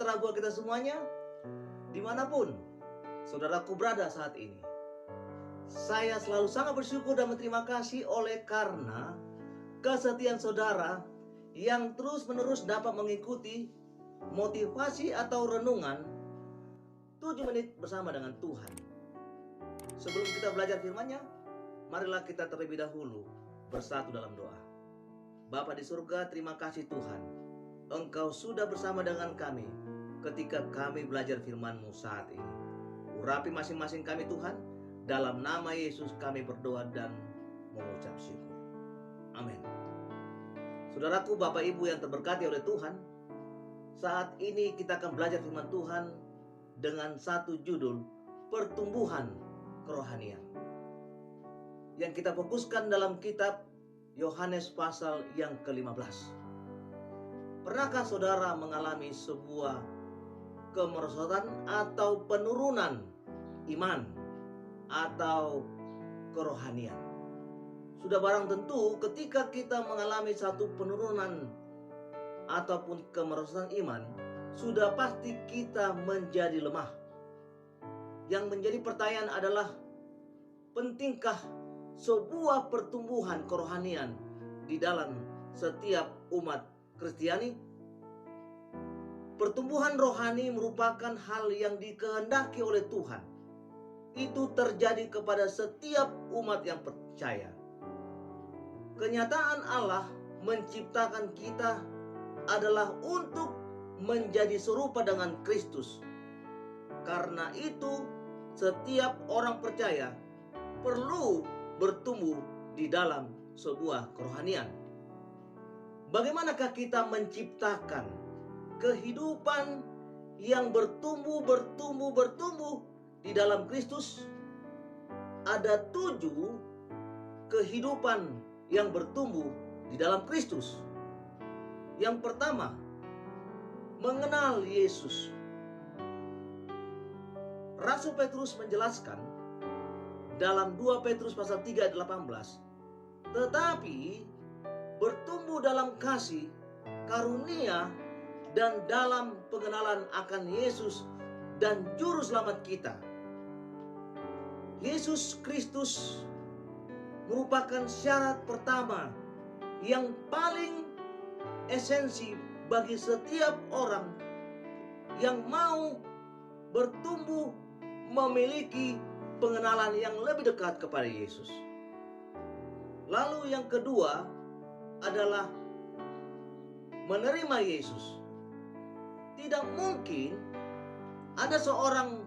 sejahtera buat kita semuanya, dimanapun saudaraku berada saat ini. Saya selalu sangat bersyukur dan berterima kasih oleh karena kesetiaan saudara yang terus-menerus dapat mengikuti motivasi atau renungan 7 menit bersama dengan Tuhan. Sebelum kita belajar firman-Nya, marilah kita terlebih dahulu bersatu dalam doa. Bapa di surga, terima kasih Tuhan, Engkau sudah bersama dengan kami ketika kami belajar firman-Mu saat ini. Urapi masing-masing kami Tuhan, dalam nama Yesus kami berdoa dan mengucap syukur. Amin. Saudaraku, Bapak Ibu yang terberkati oleh Tuhan, saat ini kita akan belajar firman Tuhan dengan satu judul, pertumbuhan kerohanian, yang kita fokuskan dalam kitab Yohanes pasal yang ke-15. Pernahkah saudara mengalami sebuah kemerosotan atau penurunan iman atau kerohanian? Sudah barang tentu ketika kita mengalami satu penurunan ataupun kemerosotan iman, sudah pasti kita menjadi lemah. Yang menjadi pertanyaan adalah, pentingkah sebuah pertumbuhan kerohanian di dalam setiap umat Kristiani? Pertumbuhan rohani merupakan hal yang dikehendaki oleh Tuhan. Itu terjadi kepada setiap umat yang percaya. Kenyataan Allah menciptakan kita adalah untuk menjadi serupa dengan Kristus. Karena itu, setiap orang percaya perlu bertumbuh di dalam sebuah kerohanian. Bagaimanakah kita menciptakan kehidupan yang bertumbuh di dalam Kristus? Ada 7 kehidupan yang bertumbuh di dalam Kristus. Yang pertama, mengenal Yesus. Rasul Petrus menjelaskan dalam 2 Petrus pasal 3 ayat 18, tetapi bertumbuh dalam kasih, karunia, dan dalam pengenalan akan Yesus dan Juru Selamat kita. Yesus Kristus merupakan syarat pertama yang paling esensi bagi setiap orang yang mau bertumbuh memiliki pengenalan yang lebih dekat kepada Yesus. Lalu yang kedua adalah menerima Yesus. Tidak mungkin ada seorang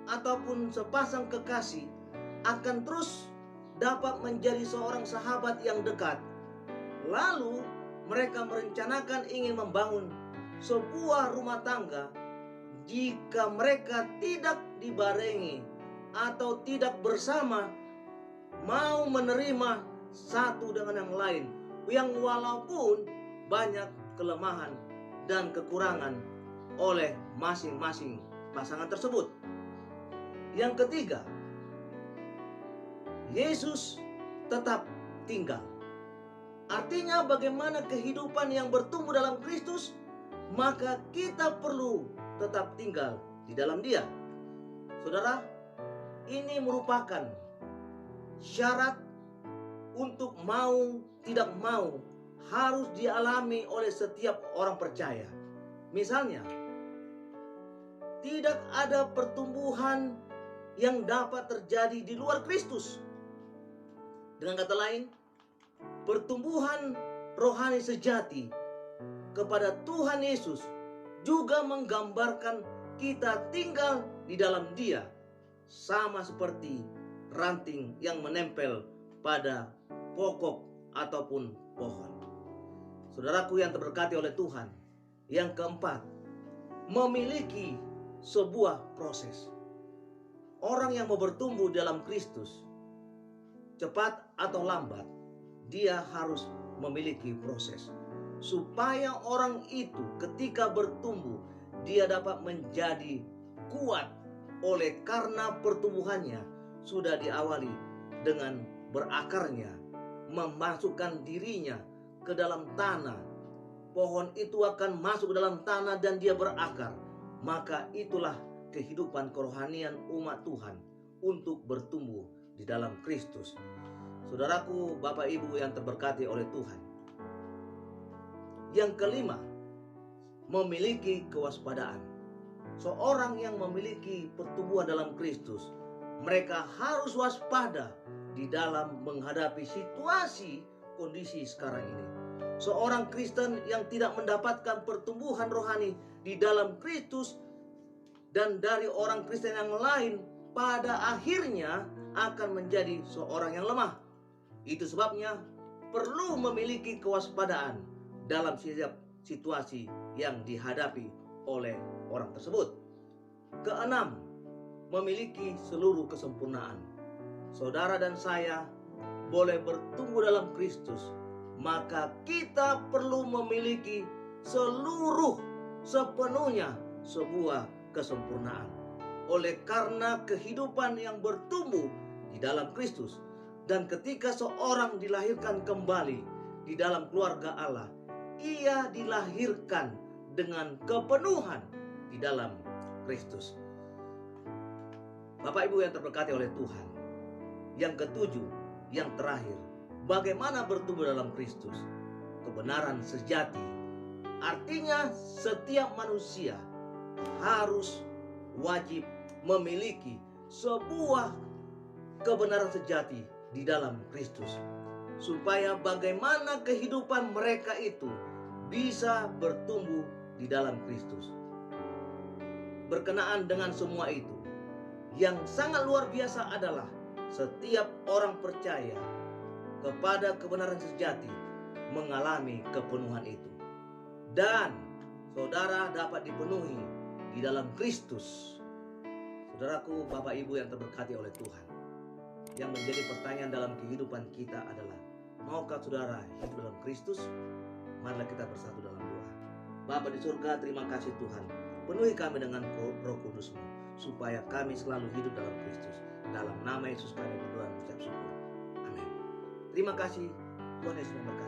ataupun sepasang kekasih akan terus dapat menjadi seorang sahabat yang dekat, lalu mereka merencanakan ingin membangun sebuah rumah tangga jika mereka tidak dibarengi atau tidak bersama mau menerima satu dengan yang lain, yang walaupun banyak kelemahan dan kekurangan oleh masing-masing pasangan tersebut. Yang ketiga, Yesus tetap tinggal. Artinya bagaimana kehidupan yang bertumbuh dalam Kristus, maka kita perlu tetap tinggal di dalam Dia. Saudara, ini merupakan syarat untuk mau tidak mau harus dialami oleh setiap orang percaya. Misalnya, tidak ada pertumbuhan yang dapat terjadi di luar Kristus. Dengan kata lain, pertumbuhan rohani sejati kepada Tuhan Yesus juga menggambarkan kita tinggal di dalam Dia, sama seperti ranting yang menempel pada pokok ataupun pohon. Saudaraku yang terberkati oleh Tuhan, yang keempat, memiliki sebuah proses. Orang yang mau bertumbuh dalam Kristus, cepat atau lambat, dia harus memiliki proses. Supaya orang itu ketika bertumbuh, dia dapat menjadi kuat oleh karena pertumbuhannya sudah diawali dengan berakarnya, memasukkan dirinya ke dalam tanah, pohon itu akan masuk ke dalam tanah dan dia berakar. Maka itulah kehidupan kerohanian umat Tuhan untuk bertumbuh di dalam Kristus. Saudaraku, Bapak Ibu yang terberkati oleh Tuhan. Yang kelima, memiliki kewaspadaan. Seorang yang memiliki pertumbuhan dalam Kristus, mereka harus waspada di dalam menghadapi situasi kondisi sekarang ini. Seorang Kristen yang tidak mendapatkan pertumbuhan rohani di dalam Kristus dan dari orang Kristen yang lain, pada akhirnya akan menjadi seorang yang lemah. Itu sebabnya perlu memiliki kewaspadaan dalam setiap situasi yang dihadapi oleh orang tersebut. Keenam, memiliki seluruh kesempurnaan. Saudara dan saya boleh bertumbuh dalam Kristus, maka kita perlu memiliki sepenuhnya sebuah kesempurnaan. Oleh karena kehidupan yang bertumbuh di dalam Kristus, dan ketika seorang dilahirkan kembali di dalam keluarga Allah, ia dilahirkan dengan kepenuhan di dalam Kristus. Bapak Ibu yang terberkati oleh Tuhan. Yang ketujuh, yang terakhir, bagaimana bertumbuh dalam Kristus? Kebenaran sejati. Artinya setiap manusia harus wajib memiliki sebuah kebenaran sejati di dalam Kristus, supaya bagaimana kehidupan mereka itu bisa bertumbuh di dalam Kristus. Berkenaan dengan semua itu, yang sangat luar biasa adalah setiap orang percaya kepada kebenaran sejati mengalami kepenuhan itu. Dan saudara dapat dipenuhi di dalam Kristus. Saudaraku, Bapak Ibu yang terberkati oleh Tuhan, yang menjadi pertanyaan dalam kehidupan kita adalah, maukah saudara hidup dalam Kristus? Marilah kita bersatu dalam doa. Bapa di surga, terima kasih Tuhan. Penuhi kami dengan Roh Kudus-Mu, supaya kami selalu hidup dalam Kristus. Dalam nama Yesus kami berdoa dan mengucap syukur. Amin. Terima kasih. Tuhan Yesus memberkati.